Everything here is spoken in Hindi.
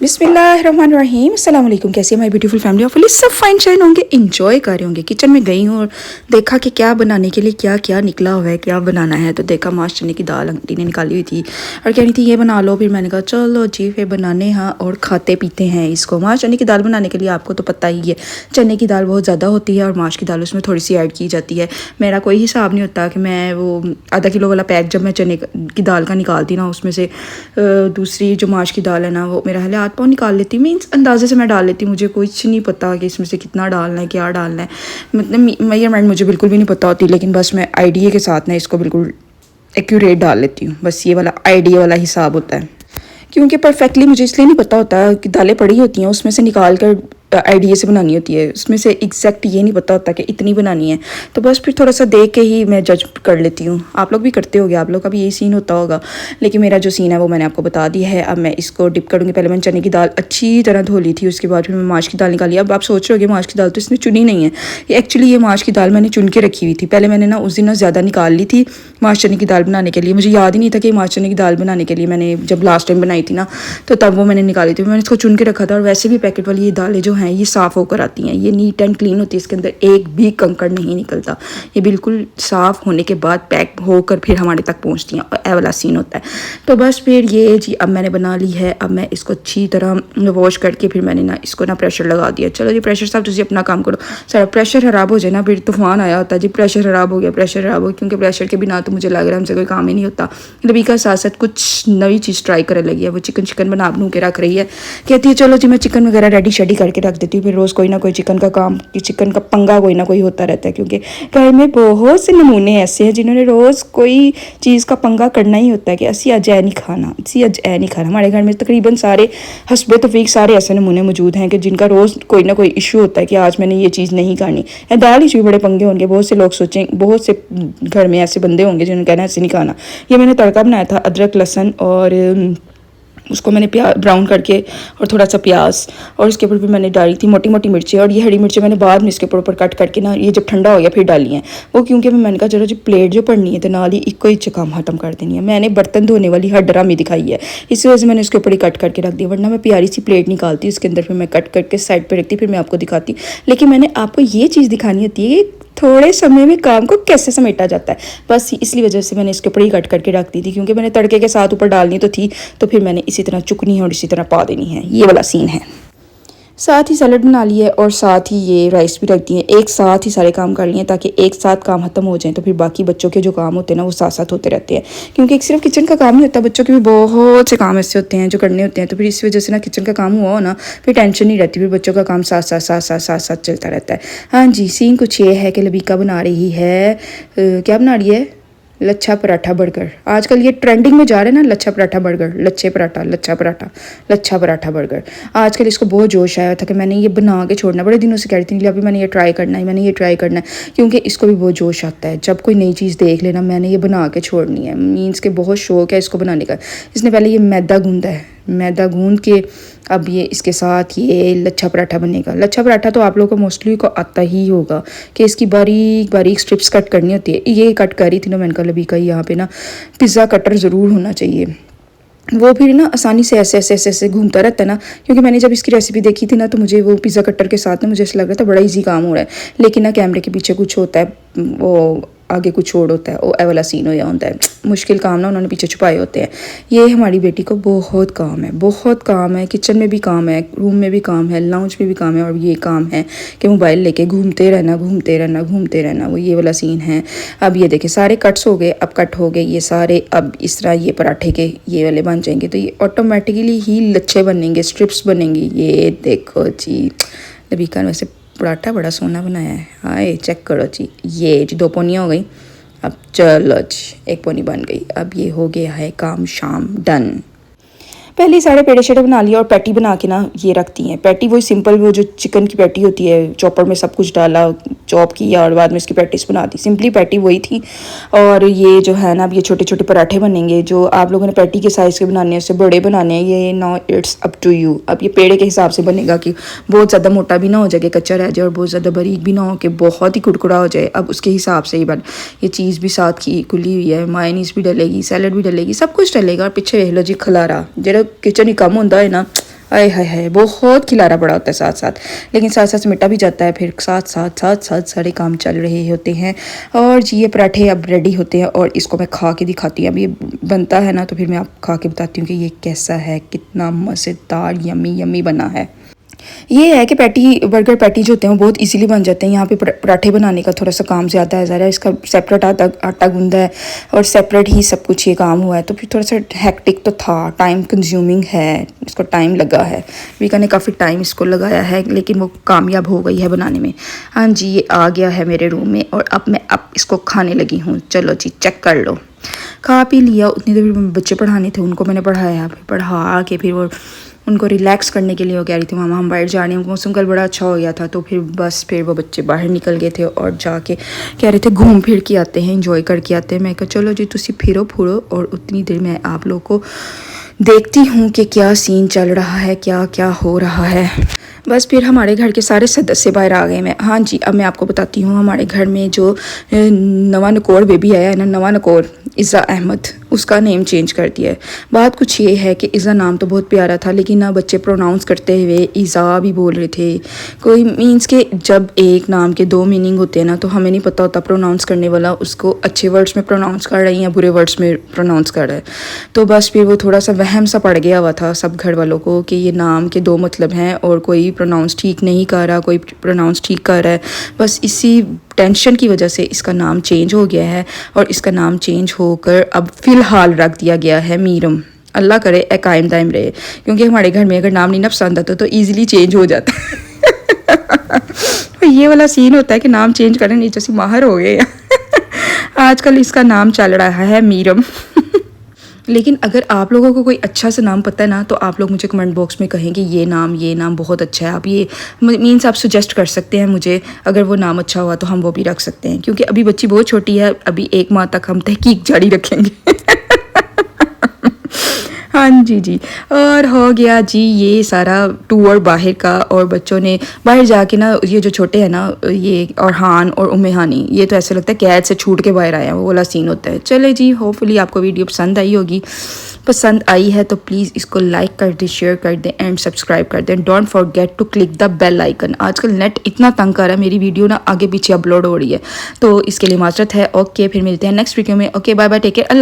बिस्मिल्लाहिर्रहमानिर्रहीम अस्सलाम वालेकुम। कैसी है माय ब्यूटीफुल फैमिली ऑफ सब फाइन शाइन होंगे, इंजॉय कर रहे होंगे। किचन में गई हूँ और देखा कि क्या बनाने के लिए क्या क्या निकला हुआ है, क्या बनाना है। तो देखा माश चने की दाल आंटी ने निकाली हुई थी और कह रही थी ये बना लो। फिर मैंने कहा चलो जी फिर बनाने हाँ और खाते पीते हैं इसको। माश चने की दाल बनाने के लिए आपको तो पता ही है चने की दाल बहुत ज़्यादा होती है और माश की दाल उसमें थोड़ी सी ऐड की जाती है। मेरा कोई हिसाब नहीं होता कि मैं वो आधा किलो वाला पैक जब मैं चने की दाल का निकालती ना उसमें से दूसरी जो माश की दाल है ना वो मेरा हाथ पाँव निकाल लेती। मीन्स अंदाजे से मैं डाल लेती हूँ, मुझे कुछ नहीं पता कि इसमें से कितना डालना है क्या डालना है। मतलब मेजरमेंट मुझे बिल्कुल भी नहीं पता होती, लेकिन बस मैं आइडिया के साथ ना इसको बिल्कुल एक्यूरेट डाल लेती हूँ। बस ये वाला आइडिया वाला हिसाब होता है, क्योंकि परफेक्टली मुझे इसलिए नहीं पता होता कि दालें पड़ी होती हैं उसमें से निकाल कर आइडिया से बनानी होती है, उसमें से एग्जैक्ट ये नहीं पता होता कि इतनी बनानी है। तो बस फिर थोड़ा सा देख के ही मैं जज कर लेती हूँ। आप लोग भी करते होगे, आप लोग का भी यही सीन होता होगा, लेकिन मेरा जो सीन है वो मैंने आपको बता दिया है। अब मैं इसको डिप करूँगी। पहले मैंने चने की दाल अच्छी तरह धो ली थी, उसके बाद फिर मैं माश की दाल निकाली। अब आप सोच रहे होगे माश की दाल तो इसने चुनी नहीं है, एक्चुअली ये माश की दाल मैंने चुन के रखी हुई थी। पहले मैंने ना उस दिन ना ज़्यादा निकाल ली थी माश चने की दाल बनाने के लिए। मुझे याद ही नहीं था कि माश चने की दाल बनाने के लिए मैंने जब लास्ट टाइम बनाई थी ना तो तब वो मैंने निकाली थी। मैंने इसको चुन के रखा था। और वैसे भी पैकेट वाली ये दालें जो हैं ये साफ़ होकर आती हैं, ये नीट एंड क्लीन होती है, इसके अंदर एक भी कंकड़ नहीं निकलता। ये बिल्कुल साफ़ होने के बाद पैक होकर फिर हमारे तक पहुंचती हैं, और ए वाला सीन होता है। तो बस फिर ये जी अब मैंने बना ली है। अब मैं इसको अच्छी तरह वॉश करके फिर मैंने ना इसको ना प्रेशर लगा दिया। चलो जी प्रेशर साहब तुझे अपना काम करो। सारा प्रेशर ख़राब हो जाए ना फिर तूफान आया होता है जी। प्रेशर ख़राब हो गया, प्रेशर ख़राब हो गया, क्योंकि प्रेशर के बिना तो मुझे लग रहा है हमसे कोई काम ही नहीं होता। रबी का साथ साथ कुछ नई चीज़ ट्राई करने लगी है। वो चिकन बना बनू के रख रही है, कहती है चलो जी मैं चिकन वगैरह रेडी शेडी करके रख देती हूँ। फिर रोज़ कोई ना कोई चिकन का काम कि चिकन का पंगा कोई ना कोई होता रहता है, क्योंकि घर में बहुत से नमूने ऐसे हैं जिन्होंने रोज़ कोई चीज़ का पंगा करना ही होता है कि असी अज ए नहीं खाना, असी अज ए नहीं खाना। हमारे घर में तकरीबन सारे हस्बे तफीक सारे ऐसे नमूने मौजूद हैं कि जिनका रोज़ कोई ना कोई इशू होता है कि आज मैंने ये चीज़ नहीं खानी है। दाल ही बड़े पंगे होंगे। बहुत से लोग सोचें, बहुत से घर में ऐसे बंदे होंगे जिन्होंने कहना ऐसे नहीं खाना। ये मैंने तड़का बनाया था अदरक लहसुन और उसको मैंने ब्राउन करके और थोड़ा सा प्याज और उसके ऊपर भी मैंने डाली थी मोटी मोटी मिर्चें। और ये हरी मिर्चें मैंने बाद में इसके ऊपर कट करके ना ये जब ठंडा हो गया फिर डाली हैं वो, क्योंकि मैंने कहा चलो जी प्लेट जो पड़नी है तो नाल ही एक ही काम खत्म कर देनी है। मैंने बर्तन धोने वाली हर ड्रामी दिखाई है, इस वजह से मैंने उसके ऊपर ही कट करके रख दिया। वरना मैं प्यारी सी प्लेट निकालती उसके अंदर फिर मैं कट करके साइड पर रखती, फिर मैं आपको दिखाती। लेकिन मैंने आपको ये चीज़ दिखानी होती है थोड़े समय में काम को कैसे समेटा जाता है, बस इसलिए वजह से मैंने इसके ऊपर ही कट करके रख दी थी, क्योंकि मैंने तड़के के साथ ऊपर डालनी तो थी। तो फिर मैंने इसी तरह चुकनी है और इसी तरह पा देनी है। ये वाला सीन है। साथ ही सैलड बना लिए और साथ ही ये राइस भी रख दिए। एक साथ ही सारे काम कर लिए ताकि एक साथ काम खत्म हो जाए, तो फिर बाकी बच्चों के जो काम होते हैं ना वो साथ साथ होते रहते हैं, क्योंकि एक सिर्फ किचन का काम नहीं होता, बच्चों के भी बहुत से काम ऐसे होते हैं जो करने होते हैं। तो फिर इस वजह से ना किचन का काम हुआ हो ना फिर टेंशन नहीं रहती, फिर बच्चों का काम साथ साथ साथ साथ साथ साथ चलता रहता है। हाँ जी, सीन कुछ ये है कि लबीका बना रही है क्या बना रही है, लच्छा पराठा बर्गर। आजकल ये ट्रेंडिंग में जा रहे हैं ना, लच्छा पराठा बर्गर, लच्छे पराठा लच्छा पराठा लच्छा पराठा बर्गर। आजकल इसको बहुत जोश आया था कि मैंने ये बना के छोड़ना। बड़े दिनों से कह रही थी अभी मैंने ये ट्राई करना है, मैंने ये ट्राई करना है, क्योंकि इसको भी बहुत जोश आता है जब कोई नई चीज़ देख लेना मैंने ये बना के छोड़नी है। मीन्स के बहुत शौक है इसको बनाने का। इसने पहले ये मैदा गूंदा है, मैदा गूंद के अब ये इसके साथ ये लच्छा पराठा बनेगा। लच्छा पराठा तो आप लोगों को मोस्टली को आता ही होगा कि इसकी बारीक बारीक स्ट्रिप्स कट करनी होती है। ये कट करी थी ना मैंने कहा लबी का यहाँ पे ना पिज़्ज़ा कटर ज़रूर होना चाहिए, वो फिर ना आसानी से ऐसे ऐसे ऐसे ऐसे घूमता रहता है ना। क्योंकि मैंने जब इसकी रेसिपी देखी थी ना तो मुझे वो पिज़्ज़ा कटर के साथ ना मुझे ऐसा लग रहा था बड़ा इजी काम हो रहा है, लेकिन ना कैमरे के पीछे कुछ होता है, वो आगे कुछ और होता है, वो ए वाला सीन हो होता है। मुश्किल काम ना उन्होंने पीछे छुपाए होते हैं। ये हमारी बेटी को बहुत काम है, बहुत काम है। किचन में भी काम है, रूम में भी काम है, लाउंज में भी काम है, और ये काम है कि मोबाइल लेके घूमते रहना घूमते रहना घूमते रहना, वो ये वाला सीन है। अब ये देखे सारे कट्स हो गए, अब कट हो गए ये सारे। अब इस तरह ये पराठे के ये वाले बन जाएंगे, तो ये ऑटोमेटिकली ही लच्छे बनेंगे, स्ट्रिप्स बनेंगी। ये देखो जी लबीका वैसे पराठा बड़ा सोना बनाया है। हाय चेक करो जी, ये जी 2 पोनियाँ हो गई। अब चलो जी 1 पोनी बन गई। अब ये हो गया है काम शाम डन। पहले ही सारे पेड़े शेड़े बना लिया और पैटी बना के ना ये रखती हैं। पैटी वही सिंपल वो जो चिकन की पैटी होती है, चॉपर में सब कुछ डाला, चॉप किया और बाद में इसकी पैटीज बना दी। सिंपली पैटी वही थी। और ये जो है ना अब ये छोटे छोटे पराठे बनेंगे। जो आप लोगों ने पैटी के साइज़ के बनाने हैं उससे बड़े बनाने हैं, ये now it's up to you. अब ये पेड़े के हिसाब से बनेगा कि बहुत ज़्यादा मोटा भी ना हो जाए कि कच्चा रह जाए और बहुत ज़्यादा बारीक भी ना हो कि बहुत ही कुड़कुड़ा हो जाए। अब उसके हिसाब से ही बन। ये चीज़ भी साथ की खुली हुई है, मायोनीज भी डलेगी, सैलड भी डलेगी, सब कुछ डलेगा। और पीछे देख लो जी खलारा, जो किचन ही कम होंदा है ना आय हाय हाय, बहुत खिलाना बड़ा होता है साथ साथ, लेकिन साथ साथ मिटा भी जाता है, फिर साथ साथ सारे काम चल रहे होते हैं। और जी ये पराठे अब रेडी होते हैं और इसको मैं खा के दिखाती हूँ। अब ये बनता है ना तो फिर मैं आप खा के बताती हूँ कि ये कैसा है, कितना मज़ेदार यमी यमी बना है। ये है कि पैटी बर्गर पैटी जो होते हैं वो बहुत इजीली बन जाते हैं। यहाँ पे पराठे बनाने का थोड़ा सा काम ज़्यादा है, ज़रा इसका सेपरेट आटा गूंदा है और सेपरेट ही सब कुछ ये काम हुआ है, तो फिर थोड़ा सा हैक्टिक तो था, टाइम कंज्यूमिंग है, इसको टाइम लगा है। वीका ने काफ़ी टाइम इसको लगाया है लेकिन वो कामयाब हो गई है बनाने में। हाँ जी, ये आ गया है मेरे रूम में और अब मैं इसको खाने लगी हूँ। चलो जी चेक कर लो। खा पी लिया, उतनी देर बच्चे पढ़ाने थे उनको मैंने पढ़ाया, फिर पढ़ा के फिर वो उनको रिलैक्स करने के लिए वो कह रही थी मामा हम बाहर जा रहे हैं। मौसम कल बड़ा अच्छा हो गया था तो फिर बस फिर वो बच्चे बाहर निकल गए थे और जाके कह रहे थे घूम फिर के आते हैं, इंजॉय करके आते हैं। मैं कहा चलो जी तुसी फिरो फुरो और उतनी देर मैं आप लोगों को देखती हूँ कि क्या सीन चल रहा है, क्या क्या हो रहा है। बस फिर हमारे घर के सारे सदस्य बाहर आ गए। मैं हाँ जी अब मैं आपको बताती हूँ, हमारे घर में जो नवा नकोर बेबी आया है ना, नवा नकोर इज़ा अहमद, उसका नेम चेंज कर दिया है। बात कुछ ये है कि इज़ा नाम तो बहुत प्यारा था लेकिन ना बच्चे प्रोनाउंस करते हुए इज़ा भी बोल रहे थे। कोई मीन्स के जब एक नाम के दो मीनिंग होते हैं ना तो हमें नहीं पता होता प्रोनाउंस करने वाला उसको अच्छे वर्ड्स में प्रोनाउंस कर रहा है या बुरे वर्ड्स में प्रोनाउंस कर रहा है। तो बस फिर वो थोड़ा सा वहम सा पड़ गया हुआ था सब घर वालों को कि ये नाम के दो मतलब हैं और कोई प्रोनाउंस ठीक नहीं कर रहा, कोई प्रोनाउंस ठीक कर रहा है। बस इसी टेंशन की वजह से इसका नाम चेंज हो गया है और इसका नाम चेंज होकर अब फ़िलहाल रख दिया गया है मीरम। अल्लाह करे ए कायम दायम रहे, क्योंकि हमारे घर में अगर नाम नहीं ना पसंद आता तो ईजिली चेंज हो जाता है। तो ये वाला सीन होता है कि नाम चेंज करने नहीं जैसे माहिर हो गए। आजकल इसका नाम चल रहा है मीरम। लेकिन अगर आप लोगों को कोई अच्छा सा नाम पता है ना तो आप लोग मुझे कमेंट बॉक्स में कहें कि ये नाम बहुत अच्छा है। आप ये मीन्स आप सुजेस्ट कर सकते हैं मुझे, अगर वो नाम अच्छा हुआ तो हम वो भी रख सकते हैं, क्योंकि अभी बच्ची बहुत छोटी है, अभी 1 माह तक हम तहकीक जारी रखेंगे। हाँ जी और हो गया जी ये सारा टूर बाहर का, और बच्चों ने बाहर जाके ना ये जो छोटे हैं ना ये और हान और उम्मे हानी, ये तो ऐसे लगता है कैद से छूट के बाहर आया, वो वाला सीन होता है। चले जी होपफुली आपको वीडियो पसंद आई होगी। पसंद आई है तो प्लीज़ इसको लाइक कर दें, शेयर कर दें एंड सब्सक्राइब कर दें। Don't forget to click the bell icon. आजकल नेट इतना तंग कर रहा है, मेरी वीडियो ना आगे पीछे अपलोड हो रही है तो इसके लिए माजरत है। ओके फिर मिलते हैं नेक्स्ट वीडियो में। Okay bye bye, take care, अल्लाह।